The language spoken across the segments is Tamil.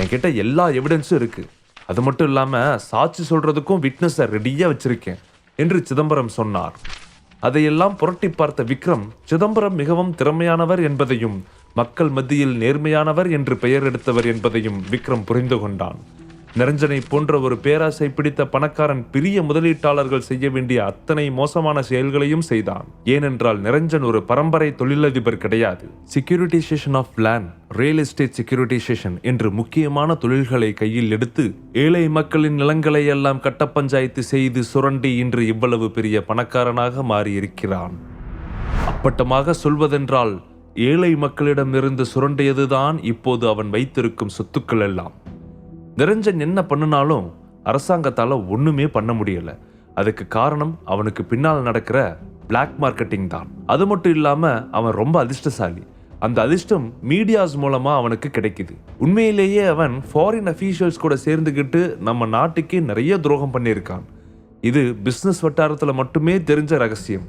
என்கிட்ட எல்லா எவிடன்ஸும் இருக்கு. அது மட்டும் இல்லாம சாட்சி சொல்றதுக்கும் விட்னஸை ரெடியா வச்சிருக்கேன் என்று சிதம்பரம் சொன்னார். அதையெல்லாம் புரட்டி பார்த்த விக்ரம் சிதம்பரம் மிகவும் திறமையானவர் என்பதையும் மக்கள் மத்தியில் நேர்மையானவர் என்று பெயர் எடுத்தவர் என்பதையும் விக்ரம் புரிந்து கொண்டான். நிரஞ்சனை போன்ற ஒரு பேராசை பிடித்த பணக்காரன் பெரிய முதலீட்டாளர்கள் செய்ய வேண்டிய அத்தனை மோசமான செயல்களையும் செய்தான். ஏனென்றால் நிரஞ்சன் ஒரு பரம்பரை தொழிலதிபர் கிடையாது. Securitisation of land, real estate securitisation என்று முக்கியமான தொழில்களை கையில் எடுத்து ஏழை மக்களின் நிலங்களை எல்லாம் கட்ட பஞ்சாயத்து செய்து சுரண்டி இன்று இவ்வளவு பெரிய பணக்காரனாக மாறியிருக்கிறான். அப்பட்டமாக சொல்வதென்றால் ஏழை மக்களிடமிருந்து சுரண்டியதுதான் இப்போது அவன் வைத்திருக்கும் சொத்துக்கள் எல்லாம். நிரஞ்சன் என்ன பண்ணினாலும் அரசாங்கத்தால ஒண்ணுமே பண்ண முடியல. அதுக்கு காரணம் அவனுக்கு பின்னால் நடக்கிற பிளாக் மார்க்கெட்டிங் தான். அது மட்டும் இல்லாம அவன் ரொம்ப அதிர்ஷ்டசாலி. அந்த அதிர்ஷ்டம் மீடியாஸ் மூலமா அவனுக்கு கிடைக்குது. உண்மையிலேயே அவன் ஃபாரின் அஃபீஷியல்ஸ் கூட சேர்ந்துக்கிட்டு நம்ம நாட்டுக்கே நிறைய துரோகம் பண்ணியிருக்கான். இது பிசினஸ் வட்டாரத்துல மட்டுமே தெரிஞ்ச ரகசியம்.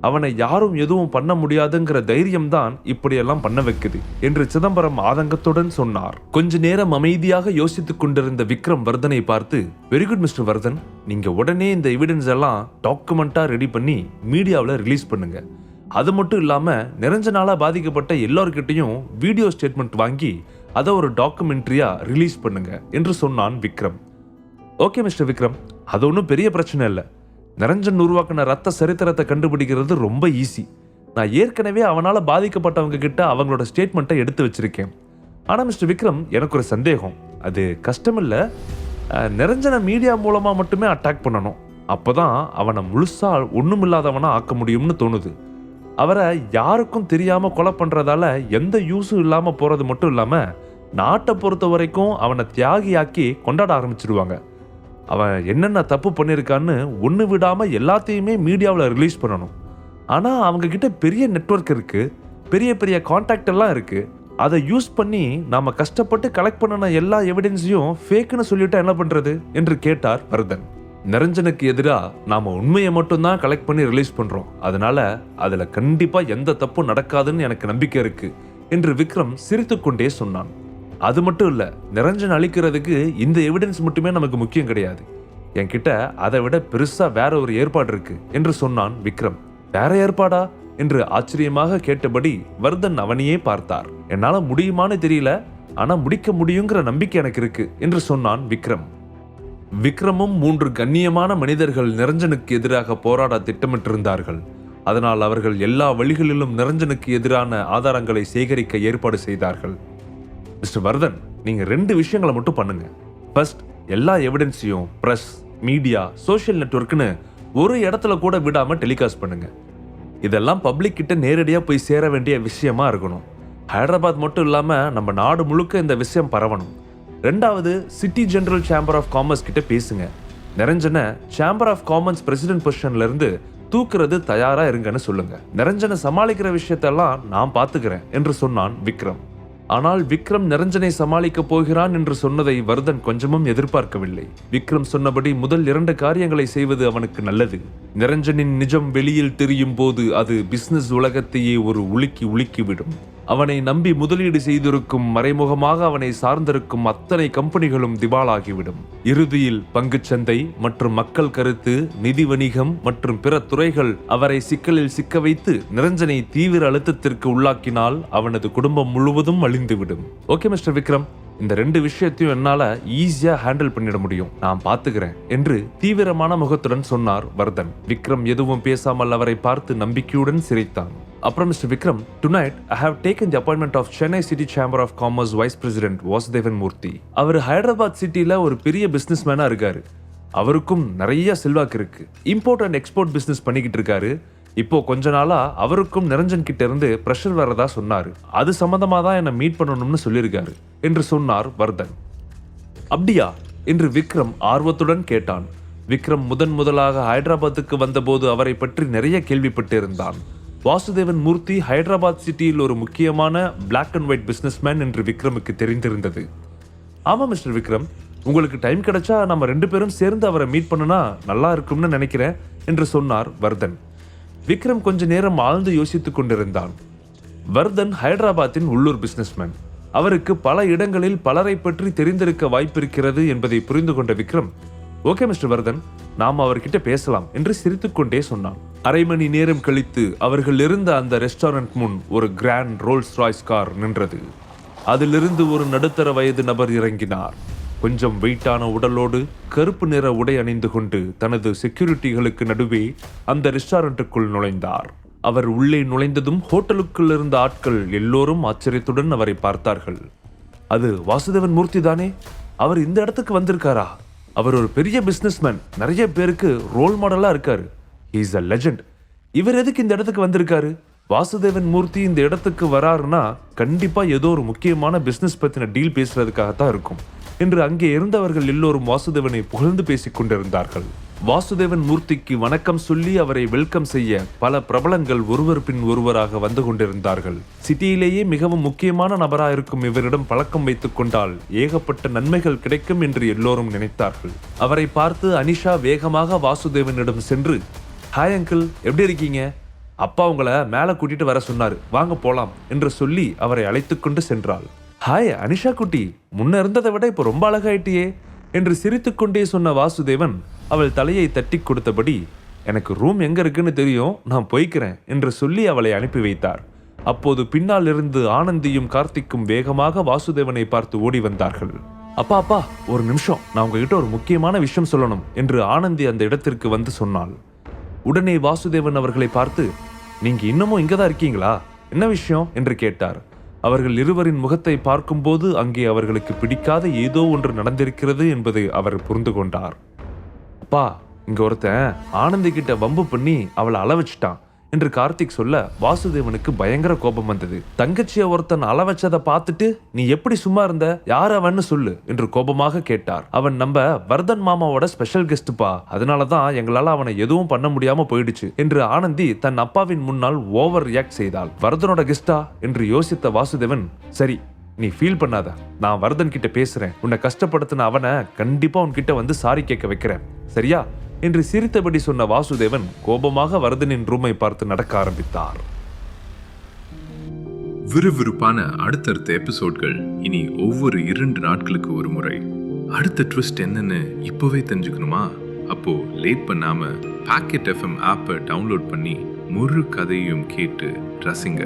அவனை யாரும் எதுவும் பண்ண முடியாதுங்கிற தைரியம் தான் இப்படியெல்லாம் பண்ண வைக்குது என்று சிதம்பரம் ஆதங்கத்துடன் சொன்னார். கொஞ்ச நேரம் அமைதியாக யோசித்துக் கொண்டிருந்த விக்ரம் வர்தனை பார்த்து, வெரி குட் மிஸ்டர் வர்தன், நீங்க உடனே இந்த எவிடன்ஸ் எல்லாம் டாக்குமெண்டா ரெடி பண்ணி மீடியாவில் ரிலீஸ் பண்ணுங்க. அது மட்டும் இல்லாம நிரஞ்சனால பாதிக்கப்பட்ட எல்லார்கிட்டையும் வீடியோ ஸ்டேட்மெண்ட் வாங்கி அதை ஒரு டாக்குமெண்ட்ரியா ரிலீஸ் பண்ணுங்க என்று சொன்னான் விக்ரம். ஓகே மிஸ்டர் விக்ரம், அது ஒன்றும் பெரிய பிரச்சனை இல்லை. நிரஞ்சன் உருவாக்கின ரத்த சரித்திரத்தை கண்டுபிடிக்கிறது ரொம்ப ஈஸி. நான் ஏற்கனவே அவனால பாதிக்கப்பட்டவங்க கிட்ட அவங்களோட ஸ்டேட்மெண்ட்டை எடுத்து வச்சிருக்கேன். ஆனா மிஸ்டர் விக்ரம், எனக்கு ஒரு சந்தேகம். அது கஷ்டம் இல்ல, நிரஞ்சனை மீடியா மூலமா மட்டுமே அட்டாக் பண்ணணும். அப்போதான் அவனை முழுசா ஒண்ணும் இல்லாதவனா ஆக்க முடியும்னு தோணுது. அவரை யாருக்கும் தெரியாம கொலை பண்றதால எந்த யூஸும் இல்லாம போறது மட்டும் இல்லாம நாட்டை பொறுத்த வரைக்கும் அவனை தியாகியாக்கி கொண்டாட ஆரம்பிச்சிருவாங்க. அவன் என்னென்ன தப்பு பண்ணியிருக்கான்னு ஒன்று விடாம எல்லாத்தையுமே மீடியாவில் ரிலீஸ் பண்ணணும். ஆனால் அவங்க கிட்ட பெரிய நெட்வொர்க் இருக்கு, பெரிய பெரிய கான்டாக்ட் எல்லாம் இருக்கு. அதை யூஸ் பண்ணி நாம கஷ்டப்பட்டு கலெக்ட் பண்ணின எல்லா எவிடன்ஸையும் ஃபேக்குன்னு சொல்லிட்டா என்ன பண்றது என்று கேட்டார் வர்தன். நிரஞ்சனுக்கு எதிராக நாம உண்மையை மட்டும்தான் கலெக்ட் பண்ணி ரிலீஸ் பண்றோம். அதனால அதுல கண்டிப்பா எந்த தப்பும் நடக்காதுன்னு எனக்கு நம்பிக்கை இருக்கு என்று விக்ரம் சிரித்துக்கொண்டே சொன்னான். அது மட்டும் இல்ல, நிரஞ்சன் அழிக்கிறதுக்கு இந்த எவிடன்ஸ் மட்டுமே நமக்கு முக்கியம் கிடையாது. என்கிட்ட அதை விட பெருசா வேற ஒரு ஏற்பாடு இருக்கு என்று சொன்னான் விக்ரம். வேற ஏற்பாடா என்று ஆச்சரியமாக கேட்டபடி வர்தன் அவனையே பார்த்தார். என்னால முடியுமான்னு தெரியல, ஆனா முடிக்க முடியுங்கிற நம்பிக்கை எனக்கு இருக்கு என்று சொன்னான் விக்ரம். விக்ரமும் 3 கண்ணியமான மனிதர்கள் நிரஞ்சனுக்கு எதிராக போராட திட்டமிட்டிருந்தார்கள். அதனால் அவர்கள் எல்லா வழிகளிலும் நிரஞ்சனுக்கு எதிரான ஆதாரங்களை சேகரிக்க ஏற்பாடு செய்தார்கள். மிஸ்டர் வர்தன், நீங்க 2 விஷயங்களை மட்டும் பண்ணுங்க. ஃபர்ஸ்ட், எல்லா எவிடன்ஸையும் பிரஸ், மீடியா, சோஷியல் நெட்வொர்க்னு ஒரு இடத்துல கூட விடாம டெலிகாஸ்ட் பண்ணுங்க. இதெல்லாம் பப்ளிக் கிட்ட நேரடியா போய் சேர வேண்டிய விஷயமா இருக்கணும். ஹைதராபாத் மட்டும் இல்லாம நம்ம நாடு முழுக்க இந்த விஷயம் பரவணும். 2வது, city general chamber of commerce கிட்ட பேசுங்க. நிரஞ்சனை சேம்பர் ஆஃப் காமர்ஸ் பிரசிடென்ட் பொசிஷன்ல இருந்து தூக்குறது தயாரா இருங்கன்னு சொல்லுங்க. நிரஞ்சனை சமாளிக்கிற விஷயத்தெல்லாம் நான் பாத்துக்கிறேன் என்று சொன்னான் விக்ரம். ஆனால் விக்ரம் நிரஞ்சனை சமாளிக்க போகிறான் என்று சொன்னதை வர்தன் கொஞ்சமும் எதிர்பார்க்கவில்லை. விக்ரம் சொன்னபடி முதல் 2 காரியங்களை செய்வது அவனுக்கு நல்லது. நிரஞ்சனின் நிஜம் வெளியில் தெரியும் போது அது பிசினஸ் உலகத்தையே ஒரு உலுக்கிவிடும். அவனை நம்பி முதலீடு செய்திருக்கும், மறைமுகமாக அவனை சார்ந்திருக்கும் அத்தனை கம்பெனிகளும் திவாலாகிவிடும். இறுதியில் பங்குச்சந்தை மற்றும் மக்கள் கருத்து, நிதி வணிகம் மற்றும் பிற துறைகள் அவரை சிக்கலில் சிக்க வைத்து நிரஞ்சனை தீவிர அழுத்தத்திற்கு உள்ளாக்கினால் அவனது குடும்பம் முழுவதும் அழிந்துவிடும். ஓகே மிஸ்டர் விக்ரம், இந்த 2 விஷயத்தையும் என்னால ஈஸியா ஹேண்டில் பண்ணிட முடியும், நான் பாத்துக்கிறேன் என்று தீவிரமான முகத்துடன் சொன்னார் வர்தன். விக்ரம் எதுவும் பேசாமல் அவரை பார்த்து நம்பிக்கையுடன் சிரித்தான். அப்புறம் mister Vikram, tonight I have taken the appointment of Chennai city chamber of commerce vice president Vasudevan Murthy. அவர் ஹைதராபாத் சிட்டில ஒரு பெரிய பிசினஸ் மேனா இருக்காரு. அவருக்கும் நிறைய செல்வாக்கு இருக்கு. இம்போர்ட் அண்ட் எக்ஸ்போர்ட் பிசினஸ் பண்ணிக்கிட்டு இருக்காரு. இப்போ கொஞ்ச நாளா அவருக்கும் நிரஞ்சன் கிட்ட இருந்து பிரஷர் வரதா சொன்னாரு. அது சம்பந்தமா தான் என்ன மீட் பண்ணணும்னு சொல்லியிருக்காரு என்று சொன்னார் வர்தன். அப்படியா என்று விக்ரம் ஆர்வத்துடன் கேட்டான். விக்ரம் முதலாக ஹைதராபாத்துக்கு வந்தபோது அவரை பற்றி நிறைய கேள்விப்பட்டு இருந்தான். வாசுதேவன் மூர்த்தி ஹைதராபாத் சிட்டியில் ஒரு முக்கியமான பிளாக் அண்ட் ஒயிட் பிசினஸ்மேன் என்று விக்ரமுக்கு தெரிந்திருந்தது. ஆமா மிஸ்டர் விக்ரம், உங்களுக்கு டைம் கிடைச்சா நம்ம 2 பேரும் சேர்ந்து அவரை மீட் பண்ணனா நல்லா இருக்கும்னு நினைக்கிறேன் என்று சொன்னார் வர்தன். விக்ரம் கொஞ்ச நேரம் ஆழ்ந்து யோசித்துக் கொண்டிருந்தான். வர்தன் ஹைதராபாத்தின் உள்ளூர் பிசினஸ்மேன். அவருக்கு பல இடங்களில் பலரை பற்றி தெரிந்திருக்க வாய்ப்பிருக்கிறது என்பதை புரிந்து கொண்ட விக்ரம், ஓகே மிஸ்டர் வர்தன், நாம் அவர்கிட்ட பேசலாம் என்று சிரித்துக்கொண்டே சொன்னான். அரை மணி நேரம் கழித்து அவர்கள் இருந்த அந்த ரெஸ்டாரண்ட் முன் ஒரு கிராண்ட் ரோல்ஸ் ராய்ஸ் கார் நின்றது. அதிலிருந்து ஒரு நடுத்தர வயது நபர் இறங்கினார். கொஞ்சம் வெயிட்டான உடலோடு கருப்பு நிற உடை அணிந்து கொண்டு தனது செக்யூரிட்டிகளுக்கு நடுவே அந்த ரெஸ்டாரண்ட்டுக்குள் நுழைந்தார். அவர் உள்ளே நுழைந்ததும் ஹோட்டலுக்குள் இருந்த ஆட்கள் எல்லோரும் ஆச்சரியத்துடன் அவரை பார்த்தார்கள். அது வாசுதேவன் மூர்த்தி தானே? அவர் இந்த இடத்துக்கு வந்திருக்காரா? அவர் ஒரு பெரிய பிசினஸ்மேன், நிறைய பேருக்கு ரோல் மாடலா இருக்காரு. He is a legend. இவர் எதுக்கு இந்த இடத்துக்கு வந்திருக்காரு? வாசுதேவன் மூர்த்தி இந்த இடத்துக்கு வராருன்னா கண்டிப்பா ஏதோ ஒரு முக்கியமான பிசினஸ் பத்தின டீல் பேசுறதுக்காகத்தான் இருக்கும் என்று அங்கே இருந்தவர்கள் எல்லோரும் வாசுதேவனை புகழ்ந்து பேசிக் கொண்டிருந்தார்கள். வாசுதேவன் மூர்த்திக்கு வணக்கம் சொல்லி அவரை வெல்கம் செய்ய பல பிரபலங்கள் ஒருவர் பின் ஒருவராக வந்து கொண்டிருந்தார்கள். சிட்டியிலேயே மிகவும் முக்கியமான நபராயிருக்கும் இவரிடம் பழக்கம் வைத்துக் கொண்டால் ஏகப்பட்ட நன்மைகள் கிடைக்கும் என்று எல்லோரும் நினைத்தார்கள். அவரை பார்த்து அனிஷா வேகமாக வாசுதேவனிடம் சென்று, ஹாய் அங்கிள், எப்படி இருக்கீங்க? அப்பா உங்களை மேலே கூட்டிட்டு வர சொன்னாரு, வாங்க போலாம் என்று சொல்லி அவரை அழைத்துக் கொண்டு சென்றாள். ஹாய் அனிஷா குட்டி, முன்ன இருந்ததை விட இப்போ ரொம்ப அழகாயிட்டியே என்று சிரித்துக்கொண்டே சொன்ன வாசுதேவன் அவள் தலையை தட்டி கொடுத்தபடி, எனக்கு ரூம் எங்க இருக்குன்னு தெரியும், நான் போய்க்கிறேன் என்று சொல்லி அவளை அனுப்பி வைத்தார். அப்போது பின்னால் இருந்து ஆனந்தியும் கார்த்திக்கும் வேகமாக வாசுதேவனை பார்த்து ஓடி வந்தார்கள். அப்பா அப்பா, ஒரு நிமிஷம், நான் உங்ககிட்ட ஒரு முக்கியமான விஷயம் சொல்லணும் என்று ஆனந்தி அந்த இடத்திற்கு வந்து சொன்னாள். உடனே வாசுதேவன் அவர்களை பார்த்து, நீங்க இன்னமும் இங்கதான் இருக்கீங்களா, என்ன விஷயம் என்று கேட்டார். அவர்கள் இருவரின் முகத்தை பார்க்கும்போது அங்கே அவர்களுக்கு பிடிக்காத ஏதோ ஒன்று நடந்திருக்கிறது என்பதை அவர் புரிந்து கொண்டார். அப்பா, இங்க ஒருத்தன் ஆனந்தி கிட்ட வம்பு பண்ணி அவளை அள வச்சுட்டான் என்று கார்த்திக் சொல்ல வாசுதேவனுக்கு பயங்கர கோபம் வந்தது. தங்கச்சியை ஒருத்தன் அள வச்சதை பார்த்துட்டு நீ எப்படி சும்மா இருந்த, யார் அவன்னு சொல்லு என்று கோபமாக கேட்டார். அவன் நம்ம வர்தன் மாமாவோட ஸ்பெஷல் கெஸ்ட்பா, அதனாலதான் எங்களால அவனை எதுவும் பண்ண முடியாம போயிடுச்சு என்று ஆனந்தி தன் அப்பாவின் முன்னால் ஓவர் ரியாக்ட் செய்தாள். வர்தனோட கெஸ்டா என்று யோசித்த வாசுதேவன், சரி நீ ஃபீல் பண்ணாத, நான் வர்தன் கிட்ட பேசுறேன், உன்னை கஷ்டப்படுத்தின அவனை கண்டிப்பா உன்கிட்ட வந்து சாரி கேட்க வைக்கிறேன், சரியா என்று சிரித்தபடி சொன்ன வாசுதேவன் கோபமாக வர்தனின் ரூமை பார்த்து நடக்க ஆரம்பித்தார். விறுவிறுப்பான அடுத்தடுத்த எபிசோட்கள் இனி ஒவ்வொரு 2 நாட்களுக்கு ஒரு முறை. அடுத்த ட்விஸ்ட் என்னன்னு இப்பவே தெரிஞ்சுக்கணுமா? அப்போ லேட் பண்ணாம பாக்கெட் FM ஆப்பை டவுன்லோட் பண்ணி முழு கதையும் கேட்டு ரசிங்க.